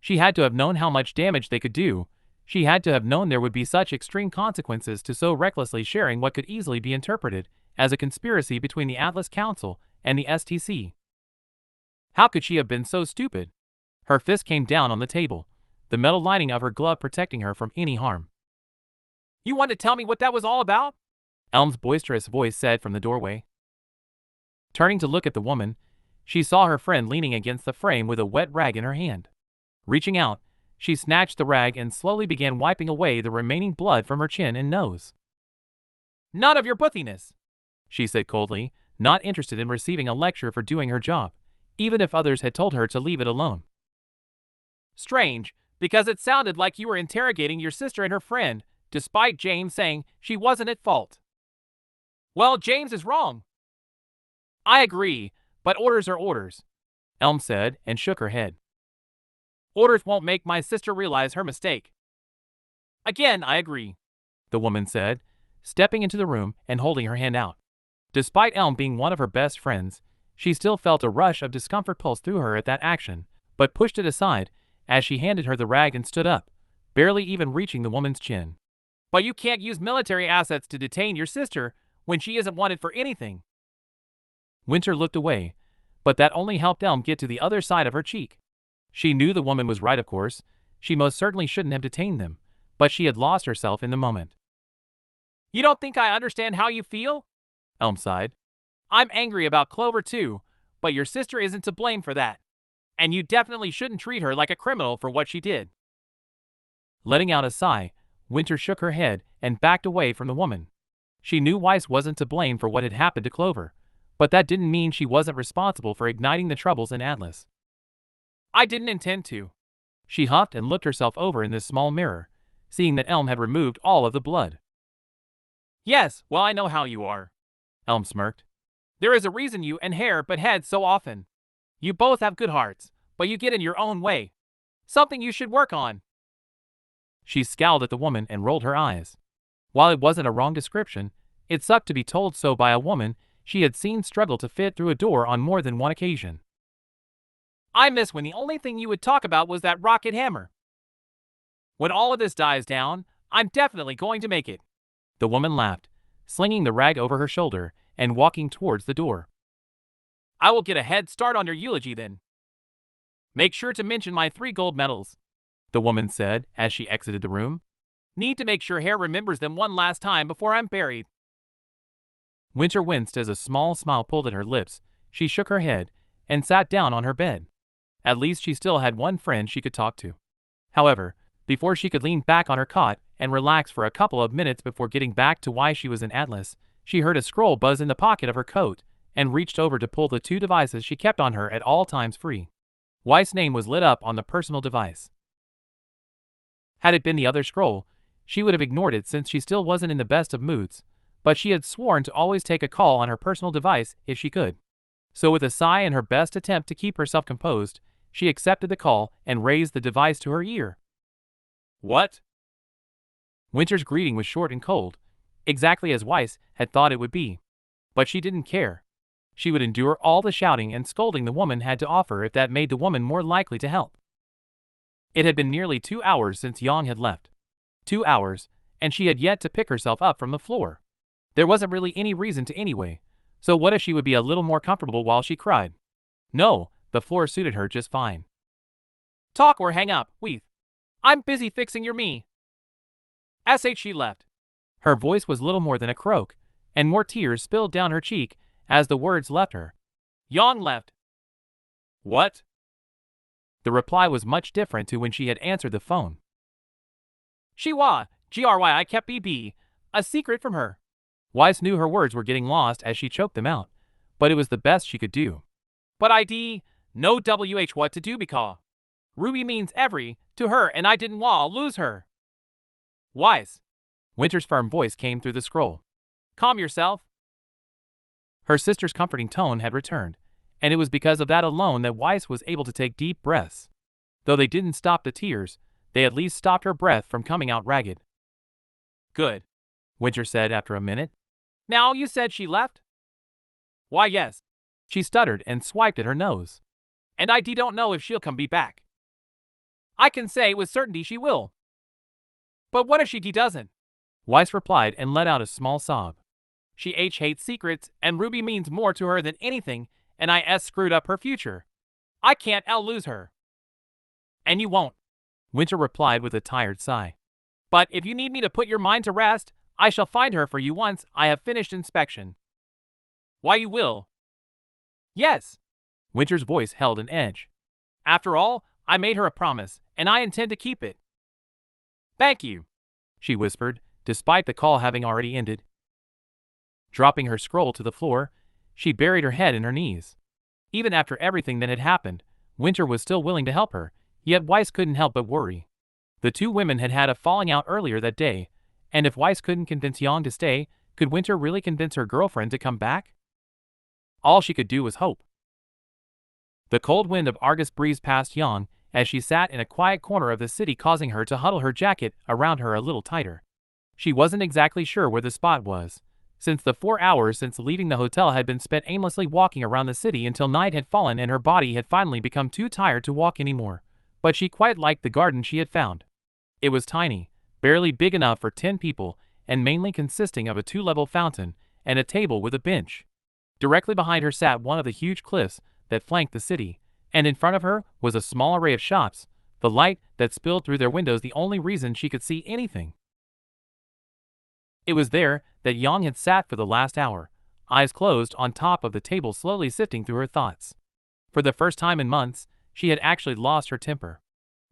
Speaker 2: She had to have known how much damage they could do. She had to have known there would be such extreme consequences to so recklessly sharing what could easily be interpreted as a conspiracy between the Atlas Council and the STC. How could she have been so stupid? Her fist came down on the table, the metal lining of her glove protecting her from any harm. "You want to tell me what that was all about?" Elm's boisterous voice said from the doorway. Turning to look at the woman, she saw her friend leaning against the frame with a wet rag in her hand. Reaching out, she snatched the rag and slowly began wiping away the remaining blood from her chin and nose. "None of your buthiness," she said coldly, not interested in receiving a lecture for doing her job, even if others had told her to leave it alone. "Strange, because it sounded like you were interrogating your sister and her friend, despite James saying she wasn't at fault." "Well, James is wrong." "I agree, but orders are orders," Elm said and shook her head. "Orders won't make my sister realize her mistake." "Again, I agree," the woman said, stepping into the room and holding her hand out. Despite Elm being one of her best friends, she still felt a rush of discomfort pulse through her at that action, but pushed it aside as she handed her the rag and stood up, barely even reaching the woman's chin. "But you can't use military assets to detain your sister when she isn't wanted for anything." Winter looked away, but that only helped Elm get to the other side of her cheek. She knew the woman was right, of course. She most certainly shouldn't have detained them, but she had lost herself in the moment. "You don't think I understand how you feel?" Elm sighed. "I'm angry about Clover too, but your sister isn't to blame for that. And you definitely shouldn't treat her like a criminal for what she did." Letting out a sigh, Winter shook her head and backed away from the woman. She knew Weiss wasn't to blame for what had happened to Clover, but that didn't mean she wasn't responsible for igniting the troubles in Atlas. "I didn't intend to." She huffed and looked herself over in this small mirror, seeing that Elm had removed all of the blood. "Yes, well, I know how you are," Elm smirked. "There is a reason you and Hare butt heads so often. You both have good hearts, but you get in your own way. Something you should work on." She scowled at the woman and rolled her eyes. While it wasn't a wrong description, it sucked to be told so by a woman she had seen struggle to fit through a door on more than one occasion. "I miss when the only thing you would talk about was that rocket hammer. When all of this dies down, I'm definitely going to make it." The woman laughed, slinging the rag over her shoulder and walking towards the door. "I will get a head start on your eulogy then. Make sure to mention my 3 gold medals," the woman said as she exited the room. "Need to make sure Hare remembers them one last time before I'm buried." Winter winced as a small smile pulled at her lips. She shook her head and sat down on her bed. At least she still had one friend she could talk to. However, before she could lean back on her cot and relax for a couple of minutes before getting back to why she was in Atlas, she heard a scroll buzz in the pocket of her coat and reached over to pull the 2 devices she kept on her at all times free. Weiss' name was lit up on the personal device. Had it been the other scroll, she would have ignored it since she still wasn't in the best of moods, but she had sworn to always take a call on her personal device if she could. So with a sigh and her best attempt to keep herself composed, she accepted the call and raised the device to her ear. "What?" Winter's greeting was short and cold, exactly as Weiss had thought it would be. But she didn't care. She would endure all the shouting and scolding the woman had to offer if that made the woman more likely to help. It had been nearly 2 hours since Yang had left. 2 hours, and she had yet to pick herself up from the floor. There wasn't really any reason to anyway, so what if she would be a little more comfortable while she cried? No, the floor suited her just fine. "Talk or hang up, Weath. I'm busy fixing your me." She left. Her voice was little more than a croak, and more tears spilled down her cheek as the words left her. "Yang left." "What?" The reply was much different to when she had answered the phone. "She wa, GRY I kept BB, a secret from her." Weiss knew her words were getting lost as she choked them out, but it was the best she could do. "But ID, no WH what to do because Ruby means every to her and I didn't wa lose her." "Weiss." Winter's firm voice came through the scroll. "Calm yourself." Her sister's comforting tone had returned, and it was because of that alone that Weiss was able to take deep breaths. Though they didn't stop the tears, they at least stopped her breath from coming out ragged. Good, Winter said after a minute. Now you said she left? Why yes. She stuttered and swiped at her nose. And I don't know if she'll come back. I can say with certainty she will. But what if she doesn't? Weiss replied and let out a small sob. She hates secrets, and Ruby means more to her than anything, and I screwed up her future. I can't lose her. And you won't, Winter replied with a tired sigh. But if you need me to put your mind to rest, I shall find her for you once I have finished inspection. Why you will? Yes. Winter's voice held an edge. After all, I made her a promise, and I intend to keep it. Thank you, she whispered, despite the call having already ended. Dropping her scroll to the floor, she buried her head in her knees. Even after everything that had happened, Winter was still willing to help her, yet Weiss couldn't help but worry. The two women had had a falling out earlier that day, and if Weiss couldn't convince Yang to stay, could Winter really convince her girlfriend to come back? All she could do was hope. The cold wind of August breezed past Yang as she sat in a quiet corner of the city, causing her to huddle her jacket around her a little tighter. She wasn't exactly sure where the spot was, since the 4 hours since leaving the hotel had been spent aimlessly walking around the city until night had fallen and her body had finally become too tired to walk anymore. But she quite liked the garden she had found. It was tiny, barely big enough for 10 people, and mainly consisting of a 2-level fountain and a table with a bench. Directly behind her sat one of the huge cliffs that flanked the city, and in front of her was a small array of shops, the light that spilled through their windows the only reason she could see anything. It was there that Yang had sat for the last hour, eyes closed on top of the table, slowly sifting through her thoughts. For the first time in months, she had actually lost her temper.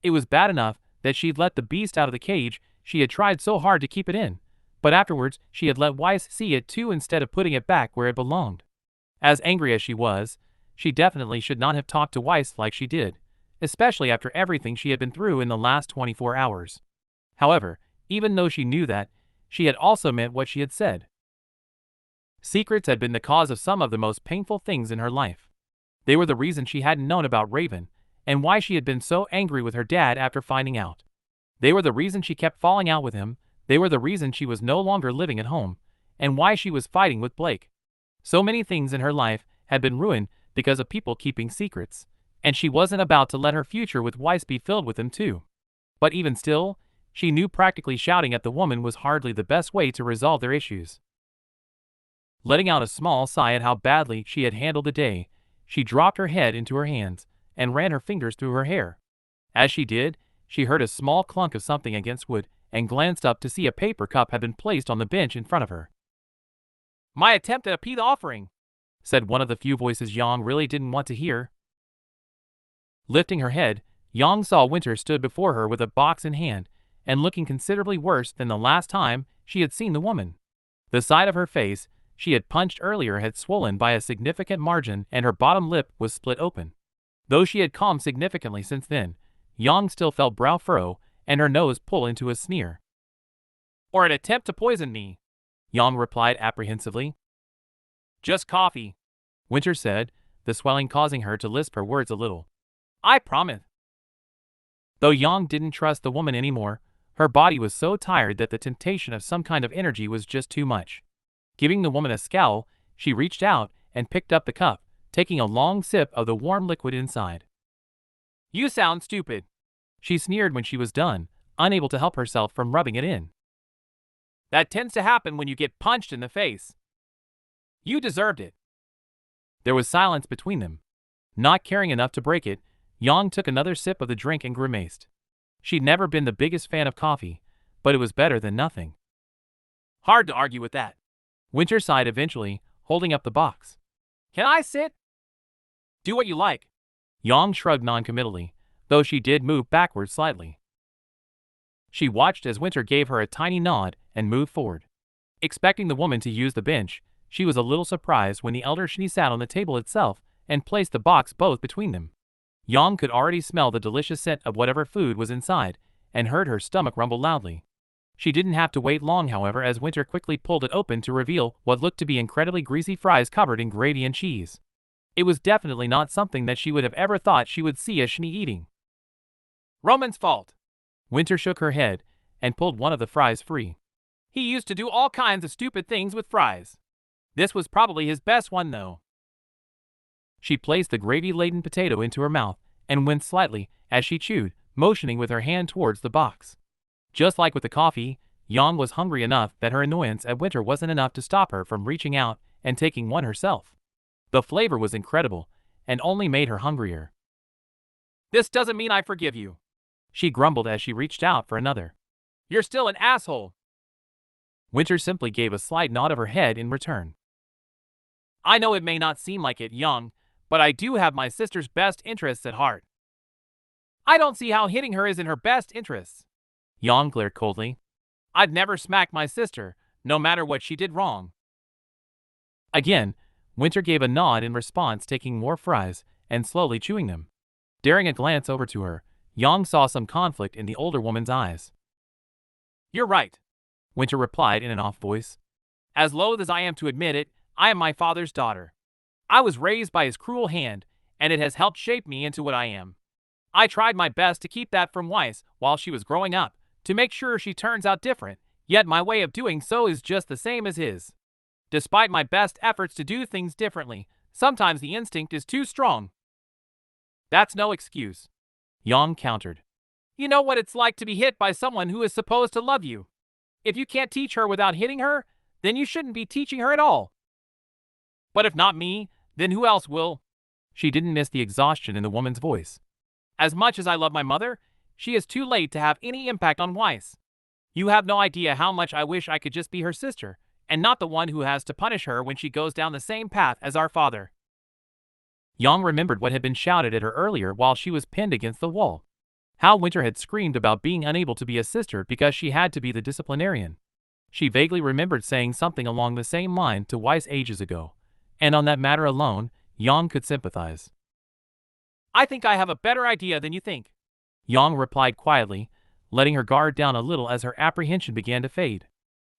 Speaker 2: It was bad enough that she'd let the beast out of the cage she had tried so hard to keep it in, but afterwards she had let Weiss see it too instead of putting it back where it belonged. As angry as she was, she definitely should not have talked to Weiss like she did, especially after everything she had been through in the last 24 hours. However, even though she knew that, she had also meant what she had said. Secrets had been the cause of some of the most painful things in her life. They were the reason she hadn't known about Raven, and why she had been so angry with her dad after finding out. They were the reason she kept falling out with him, they were the reason she was no longer living at home, and why she was fighting with Blake. So many things in her life had been ruined because of people keeping secrets, and she wasn't about to let her future with Weiss be filled with them too. But even still, she knew practically shouting at the woman was hardly the best way to resolve their issues. Letting out a small sigh at how badly she had handled the day, she dropped her head into her hands and ran her fingers through her hair. As she did, she heard a small clunk of something against wood and glanced up to see a paper cup had been placed on the bench in front of her. My attempt at a peace offering, said one of the few voices Yang really didn't want to hear. Lifting her head, Yang saw Winter stood before her with a box in hand and looking considerably worse than the last time she had seen the woman. The side of her face she had punched earlier had swollen by a significant margin and her bottom lip was split open. Though she had calmed significantly since then, Yang still felt brow furrow and her nose pull into a sneer. Or an attempt to poison me, Yang replied apprehensively. Just coffee, Winter said, the swelling causing her to lisp her words a little. I promise. Though Yang didn't trust the woman anymore, her body was so tired that the temptation of some kind of energy was just too much. Giving the woman a scowl, she reached out and picked up the cup, taking a long sip of the warm liquid inside. You sound stupid, she sneered when she was done, unable to help herself from rubbing it in. That tends to happen when you get punched in the face. You deserved it. There was silence between them. Not caring enough to break it, Yang took another sip of the drink and grimaced. She'd never been the biggest fan of coffee, but it was better than nothing. Hard to argue with that, Winter sighed eventually, holding up the box. Can I sit? Do what you like. Yang shrugged noncommittally, though she did move backward slightly. She watched as Winter gave her a tiny nod and moved forward. Expecting the woman to use the bench, she was a little surprised when the elder she sat on the table itself and placed the box both between them. Yang could already smell the delicious scent of whatever food was inside and heard her stomach rumble loudly. She didn't have to wait long, however, as Winter quickly pulled it open to reveal what looked to be incredibly greasy fries covered in gravy and cheese. It was definitely not something that she would have ever thought she would see as Shni eating. Roman's fault. Winter shook her head and pulled one of the fries free. He used to do all kinds of stupid things with fries. This was probably his best one, though. She placed the gravy-laden potato into her mouth and winced slightly as she chewed, motioning with her hand towards the box. Just like with the coffee, Yang was hungry enough that her annoyance at Winter wasn't enough to stop her from reaching out and taking one herself. The flavor was incredible and only made her hungrier. This doesn't mean I forgive you, she grumbled as she reached out for another. You're still an asshole. Winter simply gave a slight nod of her head in return. I know it may not seem like it, Yang, but I do have my sister's best interests at heart. I don't see how hitting her is in her best interests. Yang glared coldly. I'd never smack my sister, no matter what she did wrong. Again, Winter gave a nod in response, taking more fries and slowly chewing them. Daring a glance over to her, Yang saw some conflict in the older woman's eyes. You're right, Winter replied in an off voice. As loath as I am to admit it, I am my father's daughter. I was raised by his cruel hand, and it has helped shape me into what I am. I tried my best to keep that from Weiss while she was growing up, to make sure she turns out different, yet my way of doing so is just the same as his. Despite my best efforts to do things differently, sometimes the instinct is too strong. That's no excuse, Yang countered. You know what it's like to be hit by someone who is supposed to love you. If you can't teach her without hitting her, then you shouldn't be teaching her at all. But if not me, then who else will? She didn't miss the exhaustion in the woman's voice. As much as I love my mother, she is too late to have any impact on Weiss. You have no idea how much I wish I could just be her sister, and not the one who has to punish her when she goes down the same path as our father. Yang remembered what had been shouted at her earlier while she was pinned against the wall. How Winter had screamed about being unable to be a sister because she had to be the disciplinarian. She vaguely remembered saying something along the same line to Weiss ages ago, and on that matter alone, Yang could sympathize. I think I have a better idea than you think, Yang replied quietly, letting her guard down a little as her apprehension began to fade.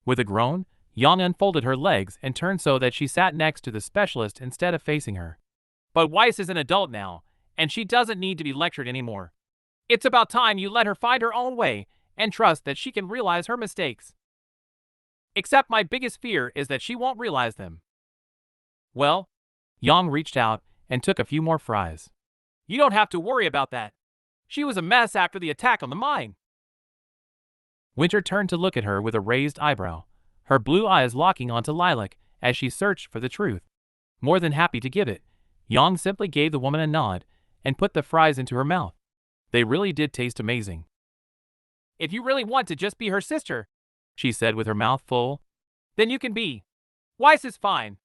Speaker 2: With a groan, Yang unfolded her legs and turned so that she sat next to the specialist instead of facing her. But Weiss is an adult now, and she doesn't need to be lectured anymore. It's about time you let her find her own way and trust that she can realize her mistakes. Except my biggest fear is that she won't realize them. Well, Yang reached out and took a few more fries. You don't have to worry about that. She was a mess after the attack on the mine. Winter turned to look at her with a raised eyebrow, her blue eyes locking onto Lilac as she searched for the truth. More than happy to give it, Yang simply gave the woman a nod and put the fries into her mouth. They really did taste amazing. If you really want to just be her sister, she said with her mouth full, then you can be. Weiss is fine.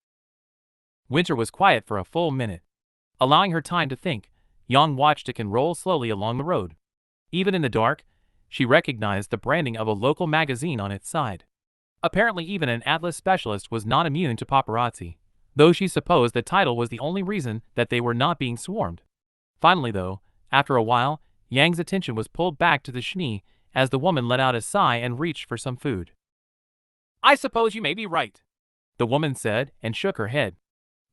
Speaker 2: Winter was quiet for a full minute. Allowing her time to think, Yang watched it roll slowly along the road. Even in the dark, she recognized the branding of a local magazine on its side. Apparently even an Atlas specialist was not immune to paparazzi, though she supposed the title was the only reason that they were not being swarmed. Finally though, after a while, Yang's attention was pulled back to the schnee as the woman let out a sigh and reached for some food. I suppose you may be right, the woman said and shook her head.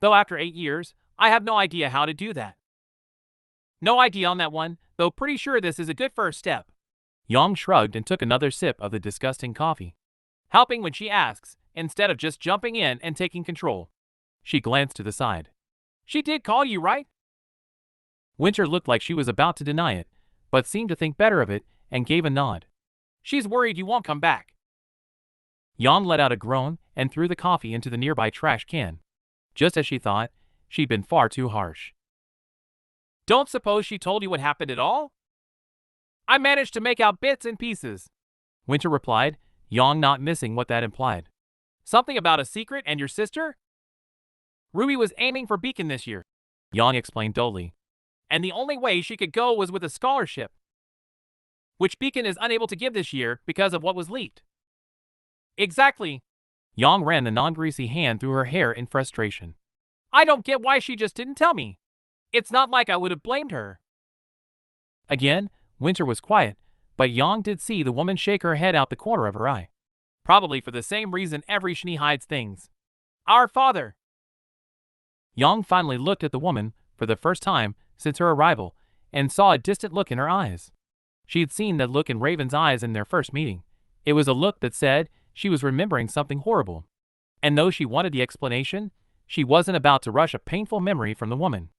Speaker 2: Though after 8 years, I have no idea how to do that. No idea on that one, though pretty sure this is a good first step. Yang shrugged and took another sip of the disgusting coffee. Helping when she asks, instead of just jumping in and taking control. She glanced to the side. She did call you, right? Winter looked like she was about to deny it, but seemed to think better of it and gave a nod. She's worried you won't come back. Yang let out a groan and threw the coffee into the nearby trash can. Just as she thought, she'd been far too harsh. Don't suppose she told you what happened at all? I managed to make out bits and pieces, Winter replied, Yang not missing what that implied. Something about a secret and your sister? Ruby was aiming for Beacon this year, Yang explained dully. And the only way she could go was with a scholarship, which Beacon is unable to give this year because of what was leaked. Exactly. Yang ran the non-greasy hand through her hair in frustration. I don't get why she just didn't tell me. It's not like I would have blamed her. Again, Winter was quiet, but Yang did see the woman shake her head out the corner of her eye. Probably for the same reason every Schnee hides things. Our father. Yang finally looked at the woman for the first time since her arrival and saw a distant look in her eyes. She had seen that look in Raven's eyes in their first meeting. It was a look that said she was remembering something horrible. And though she wanted the explanation, she wasn't about to rush a painful memory from the woman.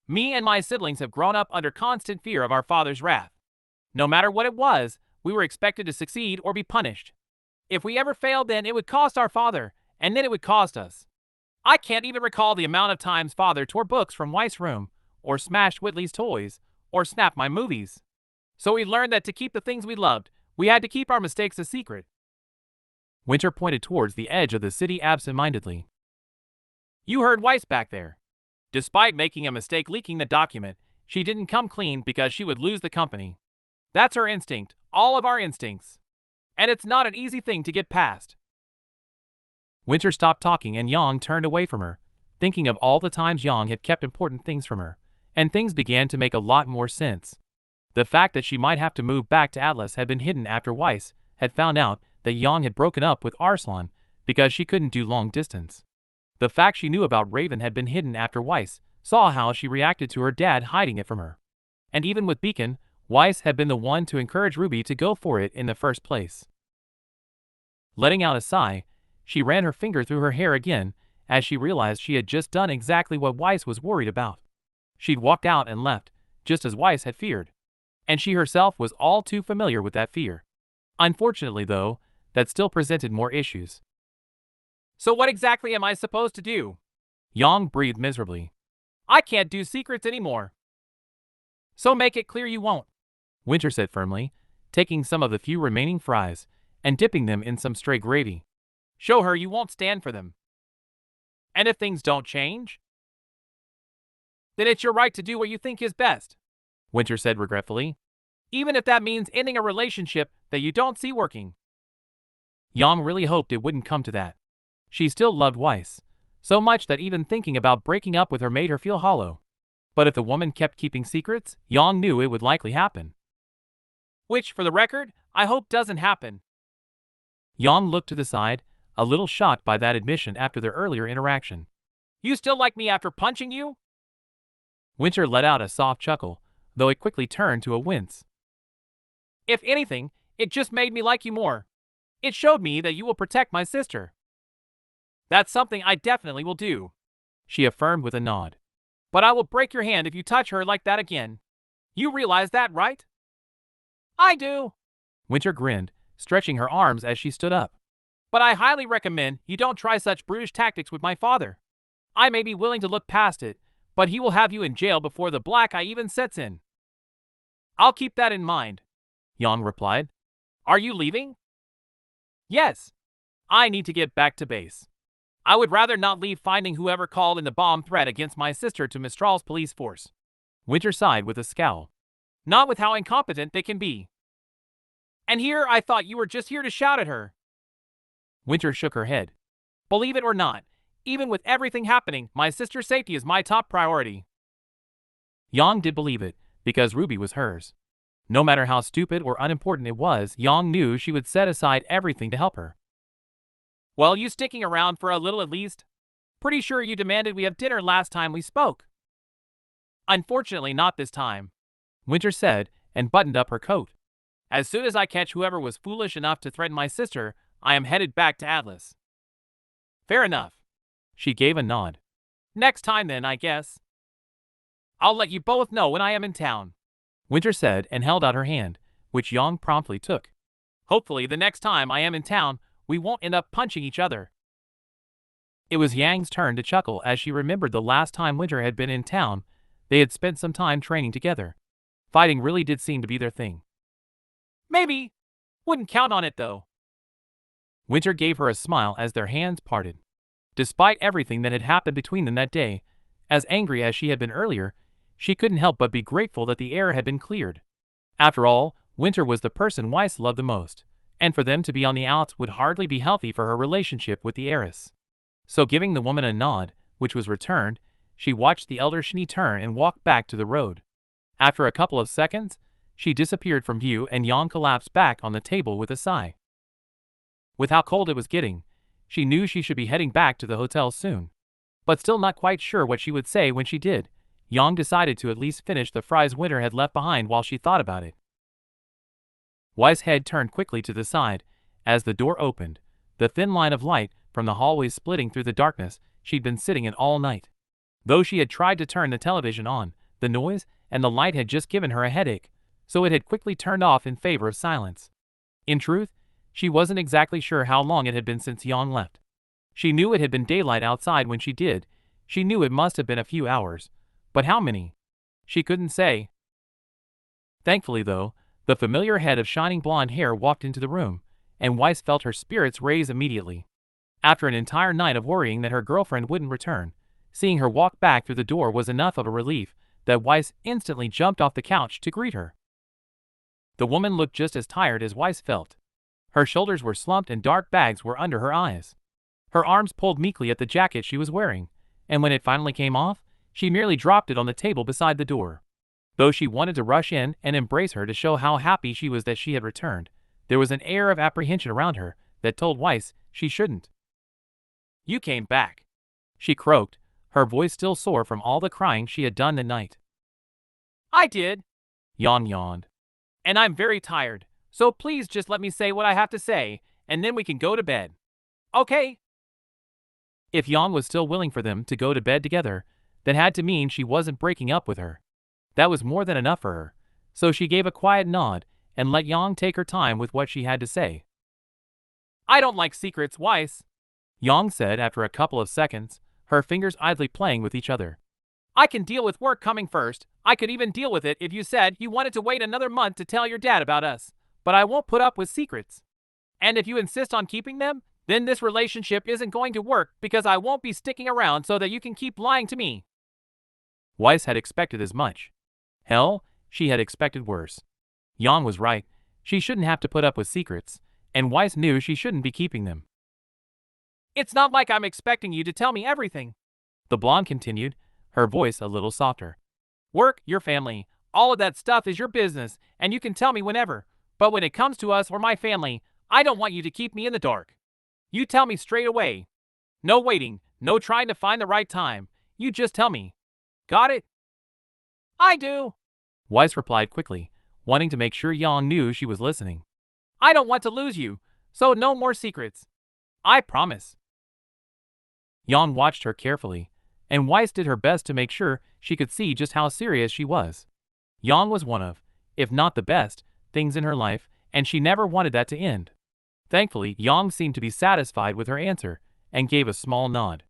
Speaker 2: Me and my siblings have grown up under constant fear of our father's wrath. No matter what it was, we were expected to succeed or be punished. If we ever failed, then it would cost our father, and then it would cost us. I can't even recall the amount of times father tore books from Weiss' room, or smashed Whitley's toys, or snapped my movies. So we learned that to keep the things we loved, we had to keep our mistakes a secret. Winter pointed towards the edge of the city absent-mindedly. You heard Weiss back there. Despite making a mistake leaking the document, she didn't come clean because she would lose the company. That's her instinct, all of our instincts. And it's not an easy thing to get past. Winter stopped talking and Yang turned away from her, thinking of all the times Yang had kept important things from her, and things began to make a lot more sense. The fact that she might have to move back to Atlas had been hidden after Weiss had found out that Yang had broken up with Arslan because she couldn't do long distance. The fact she knew about Raven had been hidden after Weiss saw how she reacted to her dad hiding it from her. And even with Beacon, Weiss had been the one to encourage Ruby to go for it in the first place. Letting out a sigh, she ran her finger through her hair again as she realized she had just done exactly what Weiss was worried about. She'd walked out and left, just as Weiss had feared. And she herself was all too familiar with that fear. Unfortunately, though, that still presented more issues. So what exactly am I supposed to do? Yang breathed miserably. I can't do secrets anymore. So make it clear you won't, Winter said firmly, taking some of the few remaining fries and dipping them in some stray gravy. Show her you won't stand for them. And if things don't change, then it's your right to do what you think is best, Winter said regretfully, even if that means ending a relationship that you don't see working. Yang really hoped it wouldn't come to that. She still loved Weiss, so much that even thinking about breaking up with her made her feel hollow. But if the woman kept keeping secrets, Yang knew it would likely happen. Which, for the record, I hope doesn't happen. Yang looked to the side, a little shocked by that admission after their earlier interaction. You still like me after punching you? Winter let out a soft chuckle, though it quickly turned to a wince. If anything, it just made me like you more. It showed me that you will protect my sister. That's something I definitely will do, she affirmed with a nod. But I will break your hand if you touch her like that again. You realize that, right? I do, Winter grinned, stretching her arms as she stood up. But I highly recommend you don't try such brutish tactics with my father. I may be willing to look past it, but he will have you in jail before the black eye even sets in. I'll keep that in mind, Yang replied. Are you leaving? Yes. I need to get back to base. I would rather not leave finding whoever called in the bomb threat against my sister to Mistral's police force. Winter sighed with a scowl. Not with how incompetent they can be. And here I thought you were just here to shout at her. Winter shook her head. Believe it or not, even with everything happening, my sister's safety is my top priority. Yang did believe it, because Ruby was hers. No matter how stupid or unimportant it was, Yang knew she would set aside everything to help her. Well, you sticking around for a little at least? Pretty sure you demanded we have dinner last time we spoke. Unfortunately, not this time, Winter said, and buttoned up her coat. As soon as I catch whoever was foolish enough to threaten my sister, I am headed back to Atlas. Fair enough. She gave a nod. Next time then, I guess. I'll let you both know when I am in town, Winter said and held out her hand, which Yang promptly took. Hopefully the next time I am in town, we won't end up punching each other. It was Yang's turn to chuckle as she remembered the last time Winter had been in town. They had spent some time training together. Fighting really did seem to be their thing. Maybe. Wouldn't count on it, though. Winter gave her a smile as their hands parted. Despite everything that had happened between them that day, as angry as she had been earlier, she couldn't help but be grateful that the air had been cleared. After all, Winter was the person Weiss loved the most, and for them to be on the outs would hardly be healthy for her relationship with the heiress. So giving the woman a nod, which was returned, she watched the elder Shinny turn and walk back to the road. After a couple of seconds, she disappeared from view and Yang collapsed back on the table with a sigh. With how cold it was getting, she knew she should be heading back to the hotel soon. But still not quite sure what she would say when she did, Yang decided to at least finish the fries Winter had left behind while she thought about it. Weiss' head turned quickly to the side. As the door opened, the thin line of light from the hallway splitting through the darkness she'd been sitting in all night. Though she had tried to turn the television on, the noise and the light had just given her a headache, so it had quickly turned off in favor of silence. In truth, she wasn't exactly sure how long it had been since Yang left. She knew it had been daylight outside when she did. She knew it must have been a few hours. But how many? She couldn't say. Thankfully, though, the familiar head of shining blonde hair walked into the room, and Weiss felt her spirits raise immediately. After an entire night of worrying that her girlfriend wouldn't return, seeing her walk back through the door was enough of a relief that Weiss instantly jumped off the couch to greet her. The woman looked just as tired as Weiss felt. Her shoulders were slumped and dark bags were under her eyes. Her arms pulled meekly at the jacket she was wearing, and when it finally came off, she merely dropped it on the table beside the door. Though she wanted to rush in and embrace her to show how happy she was that she had returned, there was an air of apprehension around her that told Weiss she shouldn't. "You came back," she croaked, her voice still sore from all the crying she had done that night. "I did," Yang yawned. "And I'm very tired, so please just let me say what I have to say, and then we can go to bed. Okay?" If Yang was still willing for them to go to bed together, that had to mean she wasn't breaking up with her. That was more than enough for her, so she gave a quiet nod and let Yang take her time with what she had to say. "I don't like secrets, Weiss," Yang said after a couple of seconds, her fingers idly playing with each other. "I can deal with work coming first. I could even deal with it if you said you wanted to wait another month to tell your dad about us, but I won't put up with secrets. And if you insist on keeping them, then this relationship isn't going to work because I won't be sticking around so that you can keep lying to me." Weiss had expected as much. Hell, she had expected worse. Yang was right. She shouldn't have to put up with secrets, and Weiss knew she shouldn't be keeping them. "It's not like I'm expecting you to tell me everything," the blonde continued, her voice a little softer. "Work, your family, all of that stuff is your business, and you can tell me whenever. But when it comes to us or my family, I don't want you to keep me in the dark. You tell me straight away. No waiting, no trying to find the right time. You just tell me. Got it?" "I do," Weiss replied quickly, wanting to make sure Yang knew she was listening. "I don't want to lose you, so no more secrets. I promise." Yang watched her carefully, and Weiss did her best to make sure she could see just how serious she was. Yang was one of, if not the best, things in her life, and she never wanted that to end. Thankfully, Yang seemed to be satisfied with her answer, and gave a small nod.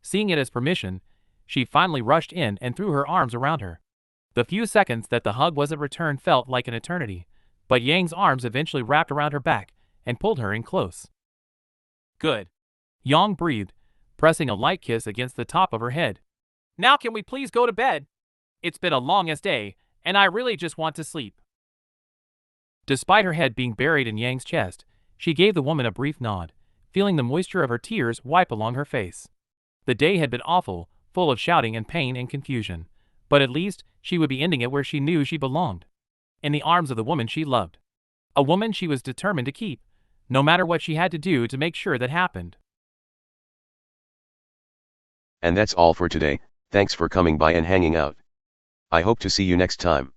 Speaker 2: Seeing it as permission, she finally rushed in and threw her arms around her. The few seconds that the hug wasn't returned felt like an eternity, but Yang's arms eventually wrapped around her back and pulled her in close. "Good," Yang breathed, pressing a light kiss against the top of her head. "Now can we please go to bed? It's been a long-ass day, and I really just want to sleep." Despite her head being buried in Yang's chest, she gave the woman a brief nod, feeling the moisture of her tears wipe along her face. The day had been awful, full of shouting and pain and confusion, but at least she would be ending it where she knew she belonged. In the arms of the woman she loved. A woman she was determined to keep, no matter what she had to do to make sure that happened.
Speaker 1: And that's all for today. Thanks for coming by and hanging out. I hope to see you next time.